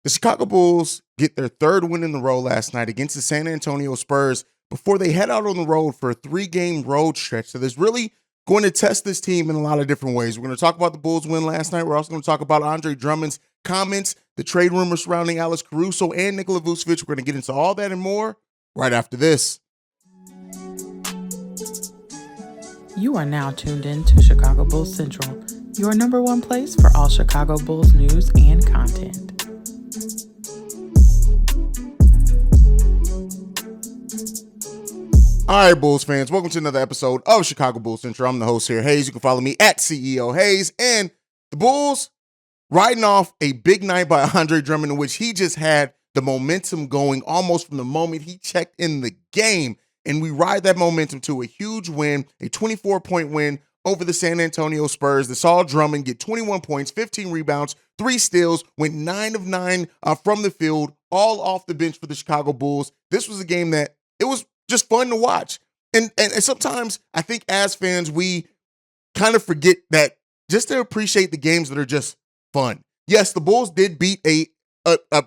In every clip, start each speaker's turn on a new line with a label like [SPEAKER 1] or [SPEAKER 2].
[SPEAKER 1] The Chicago Bulls get their third win in a row last night against the San Antonio Spurs before they head out on the road for a 3-game road stretch. So there's really going to test this team in a lot of different ways. We're going to talk about the Bulls win last night. We're also going to talk about Andre Drummond's comments, the trade rumors surrounding Alex Caruso and Nikola Vucevic. We're going to get into all that and more right after this.
[SPEAKER 2] You are now tuned in to Chicago Bulls Central, your number one place for all Chicago Bulls news and content.
[SPEAKER 1] All right, Bulls fans, welcome to another episode of Chicago Bulls Central. I'm the host here, Haize. You can follow me at CEO Haize. And the Bulls riding off a big night by Andre Drummond in which he just had the momentum going almost from the moment he checked in the game. And we ride that momentum to a huge win, a 24-point win over the San Antonio Spurs that saw Drummond get 21 points, 15 rebounds, 3 steals, went 9 of 9 from the field, all off the bench for the Chicago Bulls. This was a game that it was just fun to watch. And sometimes I think as fans, we kind of forget that just to appreciate the games that are just fun. Yes, the Bulls did beat a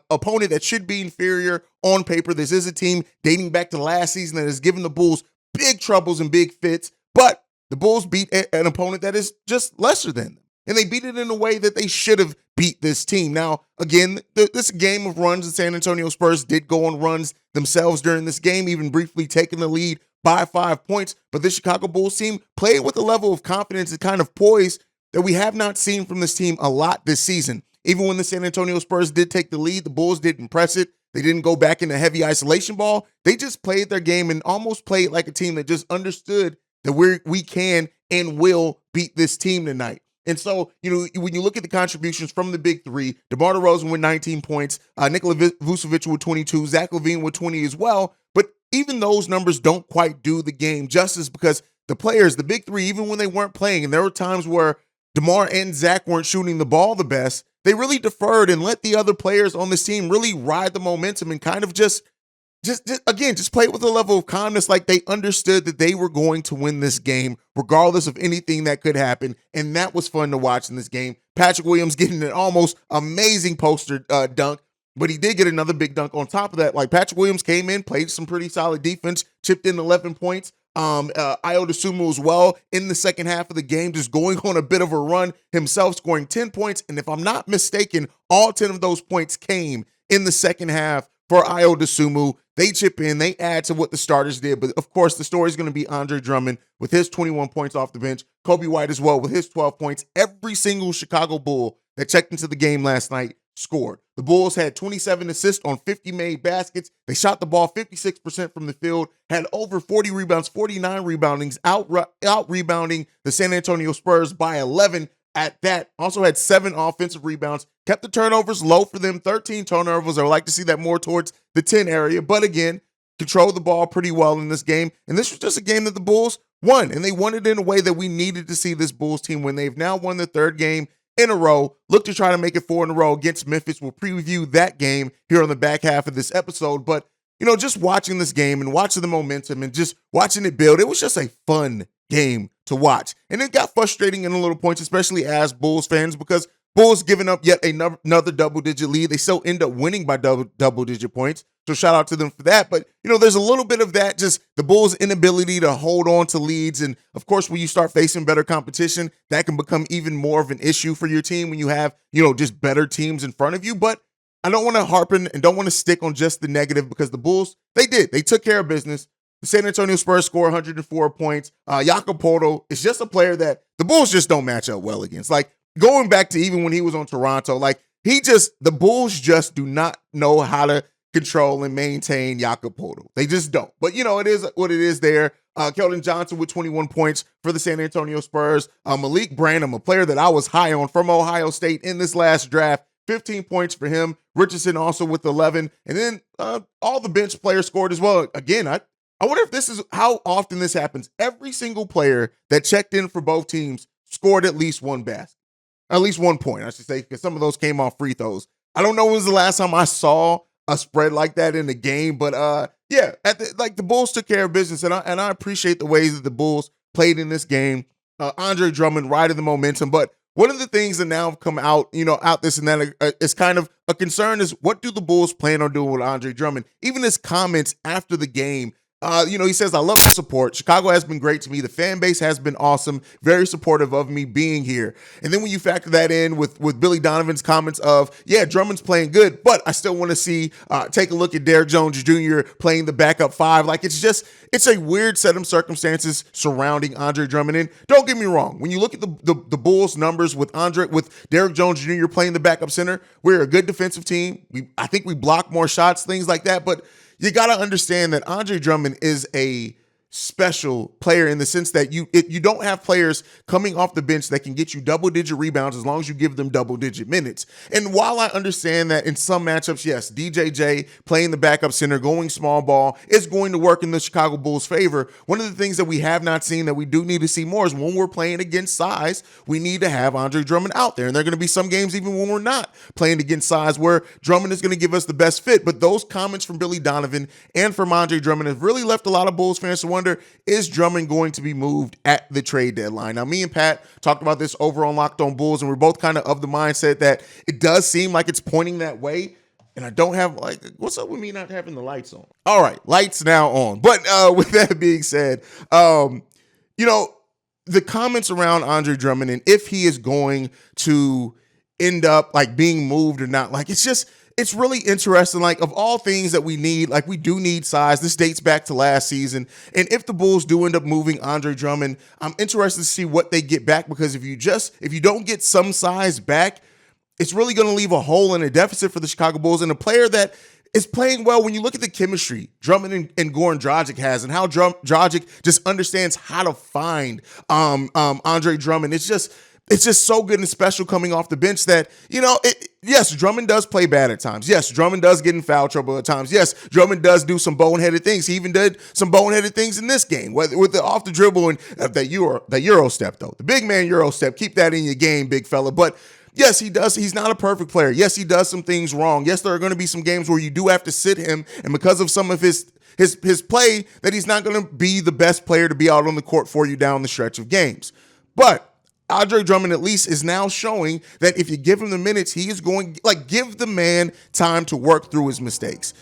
[SPEAKER 1] opponent that should be inferior on paper. This is a team dating back to last season that has given the Bulls big troubles and big fits, but the Bulls beat an opponent that is just lesser than them. And they beat it in a way that they should have beat this team. Now, again, this game of runs, the San Antonio Spurs did go on runs themselves during this game, even briefly taking the lead by 5 points. But the Chicago Bulls team played with a level of confidence and kind of poise that we have not seen from this team a lot this season. Even when the San Antonio Spurs did take the lead, the Bulls didn't press it. They didn't go back into heavy isolation ball. They just played their game and almost played like a team that just understood that we can and will beat this team tonight. And so, when you look at the contributions from the big three, DeMar DeRozan with 19 points, Nikola Vucevic with 22, Zach LaVine with 20 as well. But even those numbers don't quite do the game justice because the players, the big three, even when they weren't playing, and there were times where DeMar and Zach weren't shooting the ball the best, they really deferred and let the other players on this team really ride the momentum and kind of just play with a level of calmness, like they understood that they were going to win this game regardless of anything that could happen. And that was fun to watch in this game. Patrick Williams getting an almost amazing poster dunk, but he did get another big dunk on top of that. Like Patrick Williams came in, played some pretty solid defense, chipped in 11 points. Ayo Dosunmu as well in the second half of the game, just going on a bit of a run himself, scoring 10 points. And if I'm not mistaken, all 10 of those points came in the second half for Ayo Dosunmu. They chip in, they add to what the starters did. But of course, the story is going to be Andre Drummond with his 21 points off the bench, Kobe White as well with his 12 points. Every single Chicago Bull that checked into the game last night scored. The Bulls had 27 assists on 50 made baskets. They shot the ball 56% from the field, had over 40 rebounds, 49 reboundings, out rebounding the San Antonio Spurs by 11 at that. Also had 7 offensive rebounds, kept the turnovers low for them, 13 turnovers. I would like to see that more towards the 10 area, but again, controlled the ball pretty well in this game. And this was just a game that the Bulls won, and they won it in a way that we needed to see this Bulls team win. They've now won the third game in a row, look to try to make it 4 in a row against Memphis. We'll preview that game here on the back half of this episode, but just watching this game and watching the momentum and just watching it build, it was just a fun game to watch. And it got frustrating in a little points, especially as Bulls fans, because Bulls giving up yet another double-digit lead. They still end up winning by double-digit points. So shout out to them for that. But, there's a little bit of that, just the Bulls' inability to hold on to leads. And, of course, when you start facing better competition, that can become even more of an issue for your team when you have, just better teams in front of you. But I don't want to harpen and don't want to stick on just the negative because the Bulls, they took care of business. The San Antonio Spurs score 104 points. Jakob Poeltl is just a player that the Bulls just don't match up well against. Like, going back to even when he was on Toronto, the Bulls just do not know how to control and maintain Jakob Poeltl. They just don't. But, it is what it is there. Keldon Johnson with 21 points for the San Antonio Spurs. Malik Branham, a player that I was high on from Ohio State in this last draft, 15 points for him. Richardson also with 11. And then all the bench players scored as well. Again, I wonder if this is how often this happens. Every single player that checked in for both teams scored at least one basket. At least 1 point, I should say, because some of those came off free throws. I don't know when was the last time I saw a spread like that in the game, but the Bulls took care of business, and I appreciate the ways that the Bulls played in this game. Andre Drummond riding the momentum, but one of the things that now have come out, out this and that is kind of a concern is what do the Bulls plan on doing with Andre Drummond? Even his comments after the game, he says, I love the support. Chicago has been great to me. The fan base has been awesome, very supportive of me being here. And then when you factor that in with Billy Donovan's comments of, yeah, Drummond's playing good, but I still want to see, take a look at Derrick Jones Jr. playing the backup five. Like, it's a weird set of circumstances surrounding Andre Drummond. And don't get me wrong, when you look at the Bulls numbers with Derrick Jones Jr. playing the backup center, we're a good defensive team. I think we block more shots, things like that. But you got to understand that Andre Drummond is a special player in the sense that you don't have players coming off the bench that can get you double-digit rebounds as long as you give them double-digit minutes. And while I understand that in some matchups, yes, DJJ playing the backup center, going small ball is going to work in the Chicago Bulls' favor. One of the things that we have not seen that we do need to see more is when we're playing against size, we need to have Andre Drummond out there. And there are going to be some games even when we're not playing against size where Drummond is going to give us the best fit. But those comments from Billy Donovan and from Andre Drummond have really left a lot of Bulls fans to wonder, is Drummond going to be moved at the trade deadline? Now, me and Pat talked about this over on Locked On Bulls, and we're both kind of the mindset that it does seem like it's pointing that way. And I don't have, what's up with me not having the lights on? All right, lights now on. But with that being said, the comments around Andre Drummond and if he is going to end up being moved or not, it's really interesting. Of all things that we need, we do need size. This dates back to last season. And if the Bulls do end up moving Andre Drummond, I'm interested to see what they get back, because if you don't get some size back, it's really going to leave a hole and a deficit for the Chicago Bulls, and a player that is playing well. When you look at the chemistry Drummond and Goran Dragic has, and how Dragic just understands how to find Andre Drummond, it's just so good and special coming off the bench that, yes, Drummond does play bad at times. Yes, Drummond does get in foul trouble at times. Yes, Drummond does do some boneheaded things. He even did some boneheaded things in this game, with the off the dribble and that Euro step, though. The big man Euro step, keep that in your game, big fella. But yes, he does. He's not a perfect player. Yes, he does some things wrong. Yes, there are going to be some games where you do have to sit him, and because of some of his play, that he's not going to be the best player to be out on the court for you down the stretch of games. But Andre Drummond at least is now showing that if you give him the minutes, he is going, give the man time to work through his mistakes.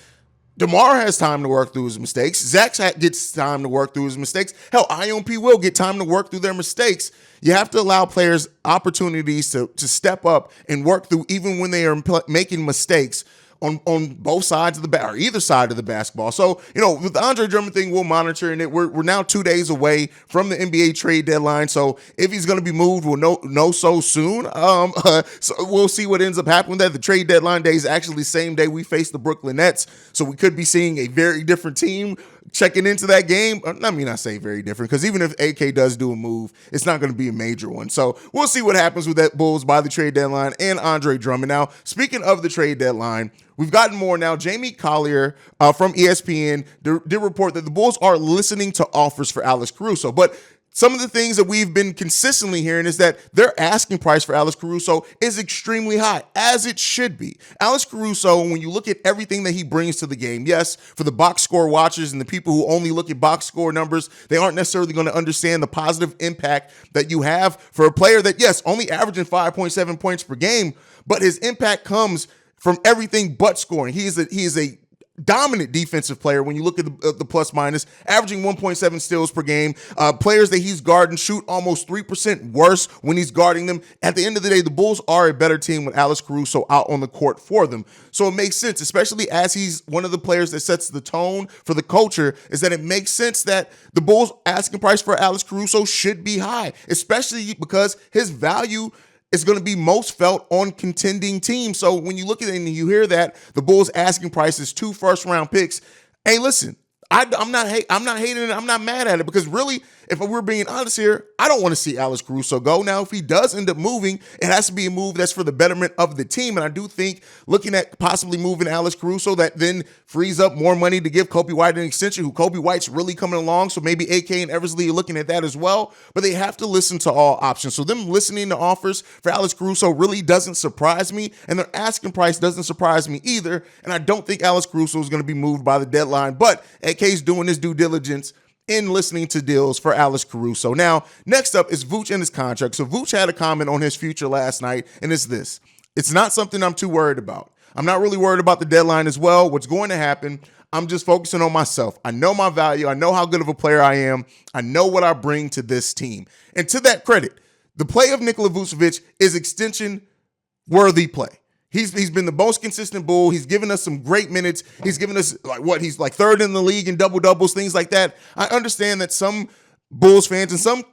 [SPEAKER 1] DeMar has time to work through his mistakes. Zach gets time to work through his mistakes. Hell, IOP will get time to work through their mistakes. You have to allow players opportunities to step up and work through even when they are making mistakes on both sides of or either side of the basketball. So, with the Andre Drummond thing, we'll monitor it. We're now 2 days away from the NBA trade deadline. So if he's going to be moved, we'll know so soon. So we'll see what ends up happening with that. The trade deadline day is actually the same day we face the Brooklyn Nets. So we could be seeing a very different team checking into that game. I mean, I say very different, because even if AK does do a move, it's not going to be a major one. So we'll see what happens with that Bulls by the trade deadline and Andre Drummond. Now, speaking of the trade deadline, we've gotten more now. Jamie Collier from ESPN did report that the Bulls are listening to offers for Alex Caruso. But some of the things that we've been consistently hearing is that their asking price for Alex Caruso is extremely high, as it should be. Alex Caruso, when you look at everything that he brings to the game, yes, for the box score watchers and the people who only look at box score numbers, they aren't necessarily going to understand the positive impact that you have for a player that, yes, only averaging 5.7 points per game, but his impact comes from everything but scoring. He is a dominant defensive player when you look at the plus minus, averaging 1.7 steals per game. Players that he's guarding shoot almost 3% worse when he's guarding them. At the end of the day, the Bulls are a better team with Alex Caruso out on the court for them. So it makes sense, especially as he's one of the players that sets the tone for the culture, is that it makes sense that the Bulls asking price for Alex Caruso should be high, especially because his value is going to be most felt on contending teams. So when you look at it and you hear that the Bulls asking price is 2 first-round picks, hey, listen, I'm not hating it. I'm not mad at it, because really, if we're being honest here, I don't want to see Alex Caruso go. Now, if he does end up moving, it has to be a move that's for the betterment of the team. And I do think looking at possibly moving Alex Caruso, that then frees up more money to give Kobe White an extension, who Kobe White's really coming along. So maybe AK and Eversley are looking at that as well. But they have to listen to all options. So them listening to offers for Alex Caruso really doesn't surprise me. And their asking price doesn't surprise me either. And I don't think Alex Caruso is going to be moved by the deadline. But AK's doing his due diligence in listening to deals for Alex Caruso. Now, next up is Vooch and his contract. So Vooch had a comment on his future last night, and it's this. It's not something I'm too worried about. I'm not really worried about the deadline as well. What's going to happen, I'm just focusing on myself. I know my value. I know how good of a player I am. I know what I bring to this team. And to that credit, the play of Nikola Vucevic is extension-worthy play. He's been the most consistent Bull. He's given us some great minutes. He's given us he's like third in the league in double-doubles, things like that. I understand that some Bulls fans and some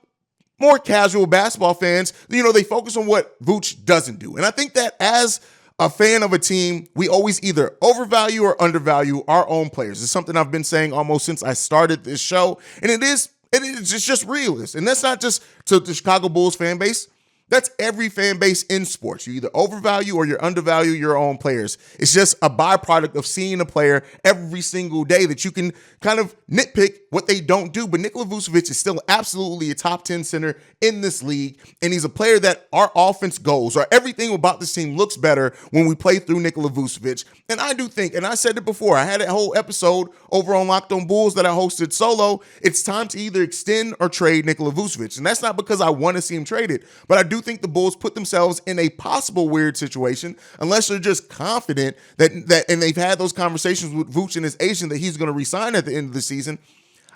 [SPEAKER 1] more casual basketball fans, they focus on what Vooch doesn't do. And I think that as a fan of a team, we always either overvalue or undervalue our own players. It's something I've been saying almost since I started this show. And it's just realist. And that's not just to the Chicago Bulls fan base. That's every fan base in sports. You either overvalue or you undervalue your own players. It's just a byproduct of seeing a player every single day that you can kind of nitpick what they don't do. But Nikola Vucevic is still absolutely a top 10 center in this league. And he's a player that our offense goes, or everything about this team looks better when we play through Nikola Vucevic. And I do think, and I said it before, I had a whole episode over on Locked On Bulls that I hosted solo. It's time to either extend or trade Nikola Vucevic. And that's not because I want to see him traded, but I do think the Bulls put themselves in a possible weird situation unless they're just confident that and they've had those conversations with Vooch and his agent that he's going to resign at the end of the season.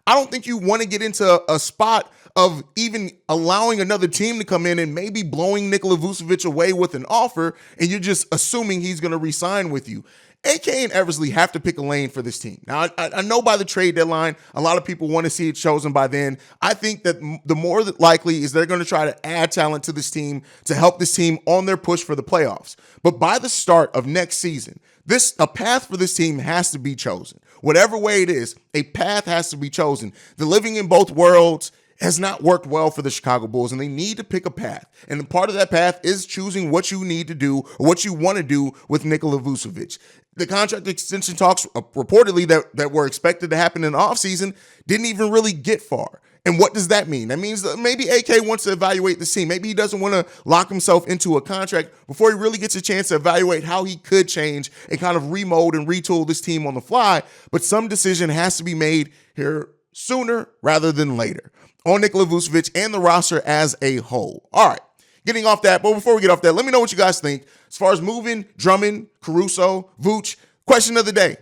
[SPEAKER 1] I don't think you want to get into a spot of even allowing another team to come in and maybe blowing Nikola Vucevic away with an offer, and you're just assuming he's going to resign with you. AK and Eversley have to pick a lane for this team. Now, I know by the trade deadline, a lot of people want to see it chosen by then. I think that the more likely is they're going to try to add talent to this team to help this team on their push for the playoffs. But by the start of next season, a path for this team has to be chosen. Whatever way it is, a path has to be chosen. The living in both worlds has not worked well for the Chicago Bulls, and they need to pick a path. And part of that path is choosing what you need to do or what you want to do with Nikola Vucevic. The contract extension talks reportedly that were expected to happen in the offseason didn't even really get far. And what does that mean? That means that maybe AK wants to evaluate the team. Maybe he doesn't want to lock himself into a contract before he really gets a chance to evaluate how he could change and kind of remold and retool this team on the fly. But some decision has to be made here sooner rather than later on Nikola Vucevic and the roster as a whole. All right, getting off that, but before we get off that, let me know what you guys think as far as moving Drummond, Caruso, Vooch. Question of the day.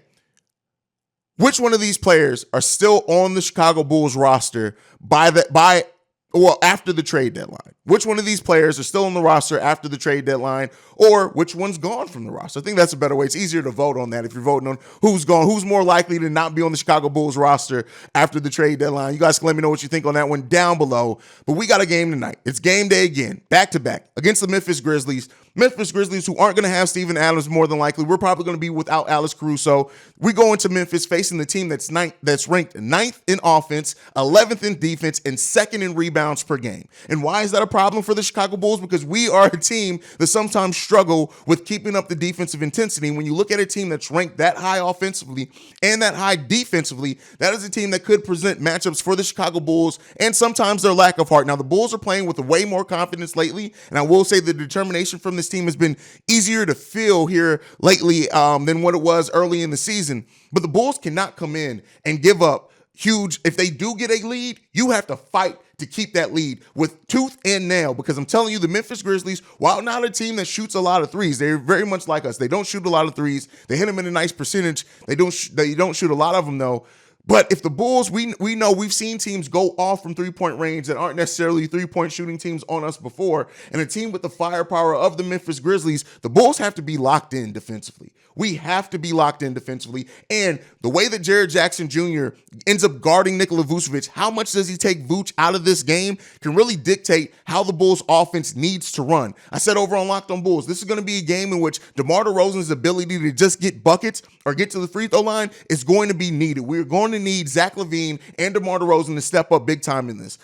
[SPEAKER 1] Which one of these players are still on the Chicago Bulls roster after the trade deadline? Which one of these players are still on the roster after the trade deadline, or which one's gone from the roster? I think that's a better way. It's easier to vote on that if you're voting on who's gone, who's more likely to not be on the Chicago Bulls roster after the trade deadline. You guys can let me know what you think on that one down below. But we got a game tonight. It's game day again, back-to-back, against the Memphis Grizzlies. Memphis Grizzlies, who aren't going to have Steven Adams more than likely. We're probably going to be without Alex Caruso. We go into Memphis facing the team that's ranked 9th in offense, 11th in defense, and 2nd in rebounds per game. And why is that a problem for the Chicago Bulls? Because we are a team that sometimes struggle with keeping up the defensive intensity. When you look at a team that's ranked that high offensively and that high defensively, that is a team that could present matchups for the Chicago Bulls and sometimes their lack of heart. Now, the Bulls are playing with way more confidence lately, and I will say the determination from this team has been easier to feel here lately than what it was early in the season. But the Bulls cannot come in and give up huge. If they do get a lead, you have to fight to keep that lead with tooth and nail, because I'm telling you, the Memphis Grizzlies, while not a team that shoots a lot of threes, they're very much like us. They don't shoot a lot of threes. They hit them in a nice percentage. They don't shoot a lot of them though. But if the Bulls, we know we've seen teams go off from three-point range that aren't necessarily three-point shooting teams on us before, and a team with the firepower of the Memphis Grizzlies, the Bulls have to be locked in defensively. We have to be locked in defensively. And the way that Jared Jackson Jr. ends up guarding Nikola Vucevic, how much does he take Vooch out of this game, can really dictate how the Bulls offense needs to run. I said over on Locked On Bulls, this is going to be a game in which DeMar DeRozan's ability to just get buckets or get to the free throw line is going to be needed. We're going to need Zach LaVine and DeMar DeRozan to step up big time in this.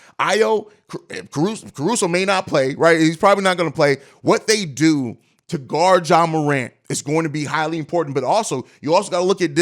[SPEAKER 1] Caruso may not play, right? He's probably not going to play. What they do to guard Ja Morant is going to be highly important, but also you also got to look at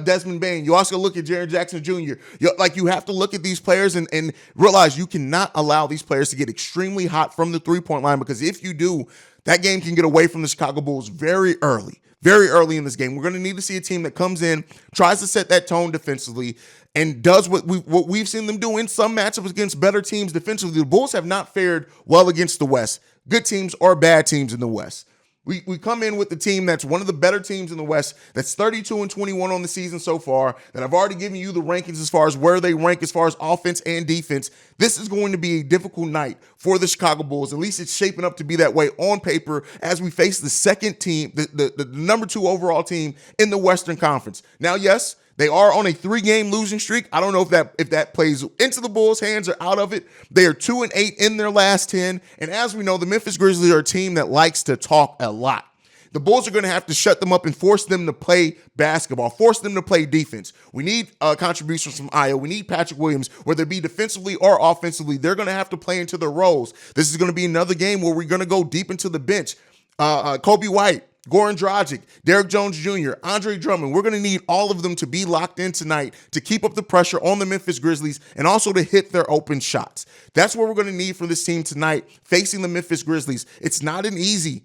[SPEAKER 1] Desmond Bane. You also got to look at Jared Jackson Jr. You have to look at these players and realize you cannot allow these players to get extremely hot from the three-point line, because if you do, that game can get away from the Chicago Bulls very early. very early in this game. We're going to need to see a team that comes in, tries to set that tone defensively, and does what we've seen them do in some matchups against better teams defensively. The Bulls have not fared well against the West, good teams or bad teams in the West. We come in with the team that's one of the better teams in the West, that's 32-21 on the season so far, that I've already given you the rankings as far as where they rank as far as offense and defense. This is going to be a difficult night for the Chicago Bulls. At least it's shaping up to be that way on paper as we face the second team, the number 2 overall team in the Western Conference. Now, yes, they are on a 3-game losing streak. I don't know if that plays into the Bulls' hands or out of it. They are 2-8 in their last 10. And as we know, the Memphis Grizzlies are a team that likes to talk a lot. The Bulls are going to have to shut them up and force them to play basketball, force them to play defense. We need contributions from Io. We need Patrick Williams, whether it be defensively or offensively. They're going to have to play into their roles. This is going to be another game where we're going to go deep into the bench. Kobe White, Goran Dragic, Derrick Jones Jr., Andre Drummond. We're going to need all of them to be locked in tonight to keep up the pressure on the Memphis Grizzlies and also to hit their open shots. That's what we're going to need from this team tonight facing the Memphis Grizzlies. It's not an easy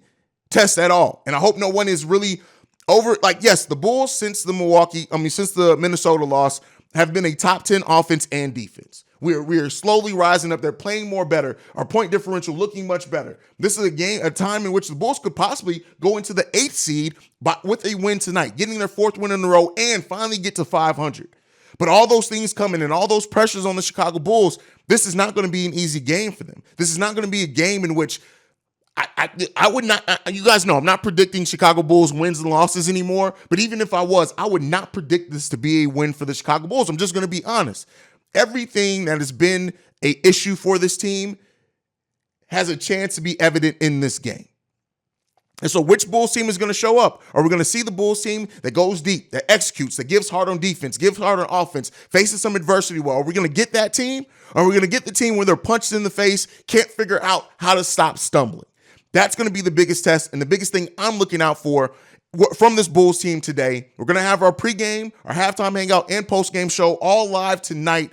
[SPEAKER 1] test at all. And I hope no one is really over. Yes, the Bulls since the Minnesota loss have been a top 10 offense and defense. We are slowly rising up. They're playing more better. Our point differential looking much better. This is a time in which the Bulls could possibly go into the 8th seed with a win tonight, getting their 4th win in a row and finally get to 500. But all those things coming and all those pressures on the Chicago Bulls, this is not going to be an easy game for them. This is not going to be a game in which I would not, you guys know I'm not predicting Chicago Bulls wins and losses anymore, but even if I was, I would not predict this to be a win for the Chicago Bulls. I'm just going to be honest. Everything that has been an issue for this team has a chance to be evident in this game. And so which Bulls team is going to show up? Are we going to see the Bulls team that goes deep, that executes, that gives hard on defense, gives hard on offense, faces some adversity well? Are we going to get that team? Or are we going to get the team where they're punched in the face, can't figure out how to stop stumbling? That's going to be the biggest test and the biggest thing I'm looking out for from this Bulls team today. We're going to have our pregame, our halftime hangout, and postgame show all live tonight.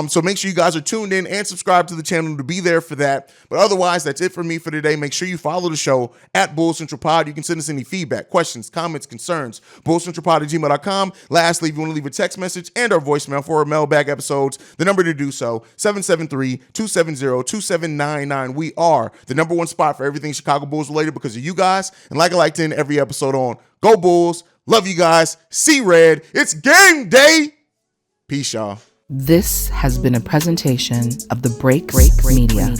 [SPEAKER 1] So make sure you guys are tuned in and subscribe to the channel to be there for that. But otherwise, that's it for me for today. Make sure you follow the show at Bulls Central Pod. You can send us any feedback, questions, comments, concerns, bullscentralpod@gmail.com. Lastly, if you want to leave a text message and our voicemail for our mailbag episodes, the number to do so, 773-270-2799. We are the number one spot for everything Chicago Bulls related because of you guys. And like I like to end every episode on, go Bulls. Love you guys. See red. It's game day. Peace, y'all.
[SPEAKER 2] This has been a presentation of the Break Media.